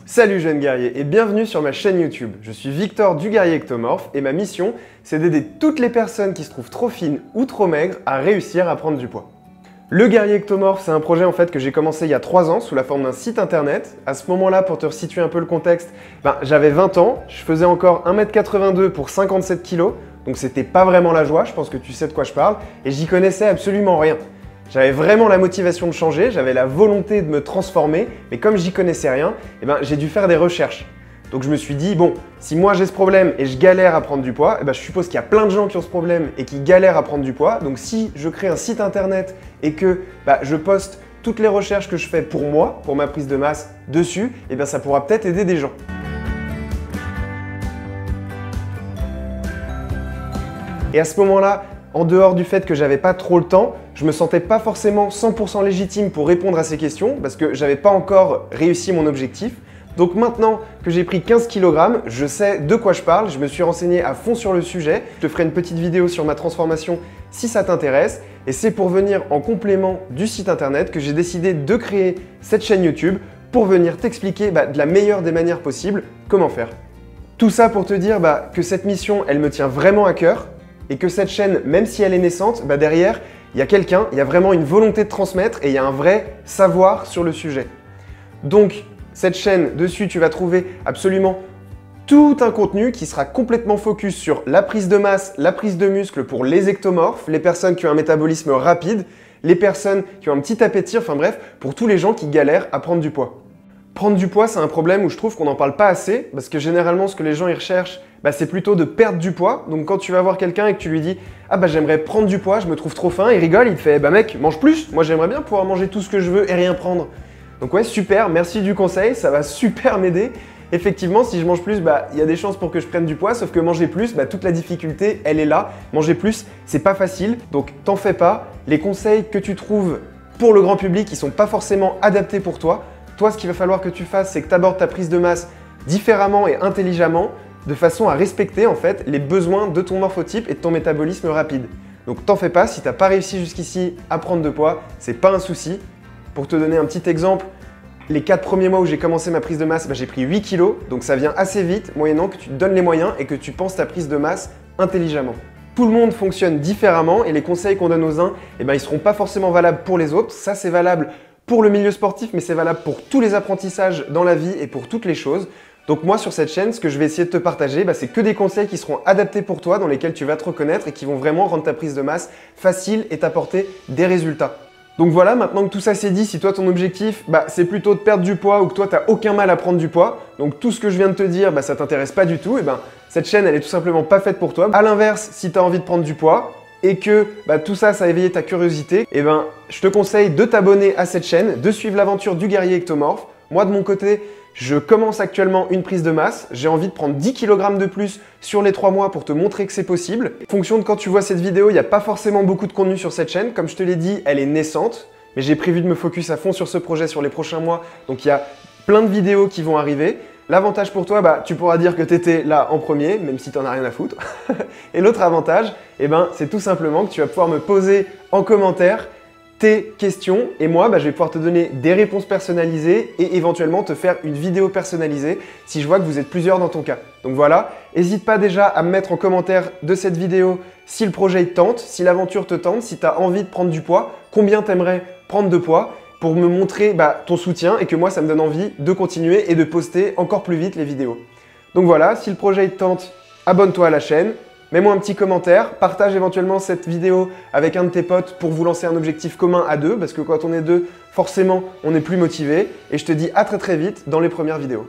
Salut jeunes guerriers et bienvenue sur ma chaîne YouTube. Je suis Victor du Guerrier Ectomorphe et ma mission, c'est d'aider toutes les personnes qui se trouvent trop fines ou trop maigres à réussir à prendre du poids. Le Guerrier Ectomorphe, c'est un projet en fait que j'ai commencé il y a 3 ans sous la forme d'un site internet. À ce moment-là, pour te resituer un peu le contexte, j'avais 20 ans, je faisais encore 1m82 pour 57 kg, donc c'était pas vraiment la joie, je pense que tu sais de quoi je parle, et j'y connaissais absolument rien. J'avais vraiment la motivation de changer, j'avais la volonté de me transformer, mais comme j'y connaissais rien, j'ai dû faire des recherches. Donc je me suis dit, bon, si moi j'ai ce problème et je galère à prendre du poids, je suppose qu'il y a plein de gens qui ont ce problème et qui galèrent à prendre du poids. Donc si je crée un site internet et que je poste toutes les recherches que je fais pour moi, pour ma prise de masse dessus, ça pourra peut-être aider des gens. Et à ce moment-là, en dehors du fait que j'avais pas trop le temps, je me sentais pas forcément 100% légitime pour répondre à ces questions parce que j'avais pas encore réussi mon objectif. Donc maintenant que j'ai pris 15 kg, je sais de quoi je parle, je me suis renseigné à fond sur le sujet. Je te ferai une petite vidéo sur ma transformation si ça t'intéresse. Et c'est pour venir en complément du site internet que j'ai décidé de créer cette chaîne YouTube pour venir t'expliquer de la meilleure des manières possibles comment faire. Tout ça pour te dire que cette mission, elle me tient vraiment à cœur. Et que cette chaîne, même si elle est naissante, derrière, il y a quelqu'un, il y a vraiment une volonté de transmettre et il y a un vrai savoir sur le sujet. Donc, cette chaîne, dessus, tu vas trouver absolument tout un contenu qui sera complètement focus sur la prise de masse, la prise de muscle pour les ectomorphes, les personnes qui ont un métabolisme rapide, les personnes qui ont un petit appétit, enfin bref, pour tous les gens qui galèrent à prendre du poids. Prendre du poids, c'est un problème où je trouve qu'on n'en parle pas assez parce que généralement, ce que les gens y recherchent, c'est plutôt de perdre du poids. Donc quand tu vas voir quelqu'un et que tu lui dis « Ah j'aimerais prendre du poids, je me trouve trop faim », il rigole, il te fait « Mec, mange plus, moi j'aimerais bien pouvoir manger tout ce que je veux et rien prendre ». Donc ouais, super, merci du conseil, ça va super m'aider. Effectivement, si je mange plus, il y a des chances pour que je prenne du poids, sauf que manger plus, toute la difficulté, elle est là. Manger plus, c'est pas facile, donc t'en fais pas. Les conseils que tu trouves pour le grand public, ils sont pas forcément adaptés pour toi. Toi, ce qu'il va falloir que tu fasses, c'est que tu abordes ta prise de masse différemment et intelligemment, de façon à respecter en fait les besoins de ton morphotype et de ton métabolisme rapide. Donc t'en fais pas, si t'as pas réussi jusqu'ici à prendre de poids, c'est pas un souci. Pour te donner un petit exemple, les 4 premiers mois où j'ai commencé ma prise de masse, j'ai pris 8 kg, donc ça vient assez vite, moyennant que tu te donnes les moyens et que tu penses ta prise de masse intelligemment. Tout le monde fonctionne différemment et les conseils qu'on donne aux uns, ils seront pas forcément valables pour les autres. Ça, c'est valable pour le milieu sportif, mais c'est valable pour tous les apprentissages dans la vie et pour toutes les choses. Donc moi, sur cette chaîne, ce que je vais essayer de te partager, c'est que des conseils qui seront adaptés pour toi, dans lesquels tu vas te reconnaître et qui vont vraiment rendre ta prise de masse facile et t'apporter des résultats. Donc voilà, maintenant que tout ça c'est dit, si toi ton objectif, c'est plutôt de perdre du poids ou que toi tu n'as aucun mal à prendre du poids, donc tout ce que je viens de te dire, ça t'intéresse pas du tout, cette chaîne, elle est tout simplement pas faite pour toi. À l'inverse, si tu as envie de prendre du poids, et que tout ça, ça a éveillé ta curiosité, je te conseille de t'abonner à cette chaîne, de suivre l'aventure du Guerrier Ectomorphe. Moi, de mon côté, je commence actuellement une prise de masse. J'ai envie de prendre 10 kg de plus sur les 3 mois pour te montrer que c'est possible. En fonction de quand tu vois cette vidéo, il n'y a pas forcément beaucoup de contenu sur cette chaîne. Comme je te l'ai dit, elle est naissante, mais j'ai prévu de me focus à fond sur ce projet sur les prochains mois. Donc, il y a plein de vidéos qui vont arriver. L'avantage pour toi, tu pourras dire que tu étais là en premier, même si tu n'en as rien à foutre. Et l'autre avantage, c'est tout simplement que tu vas pouvoir me poser en commentaire tes questions et moi, je vais pouvoir te donner des réponses personnalisées et éventuellement te faire une vidéo personnalisée si je vois que vous êtes plusieurs dans ton cas. Donc voilà, n'hésite pas déjà à me mettre en commentaire de cette vidéo si le projet te tente, si l'aventure te tente, si tu as envie de prendre du poids, combien tu aimerais prendre de poids, pour me montrer ton soutien et que moi, ça me donne envie de continuer et de poster encore plus vite les vidéos. Donc voilà, si le projet te tente, abonne-toi à la chaîne, mets-moi un petit commentaire, partage éventuellement cette vidéo avec un de tes potes pour vous lancer un objectif commun à deux, parce que quand on est deux, forcément, on est plus motivé. Et je te dis à très vite dans les premières vidéos.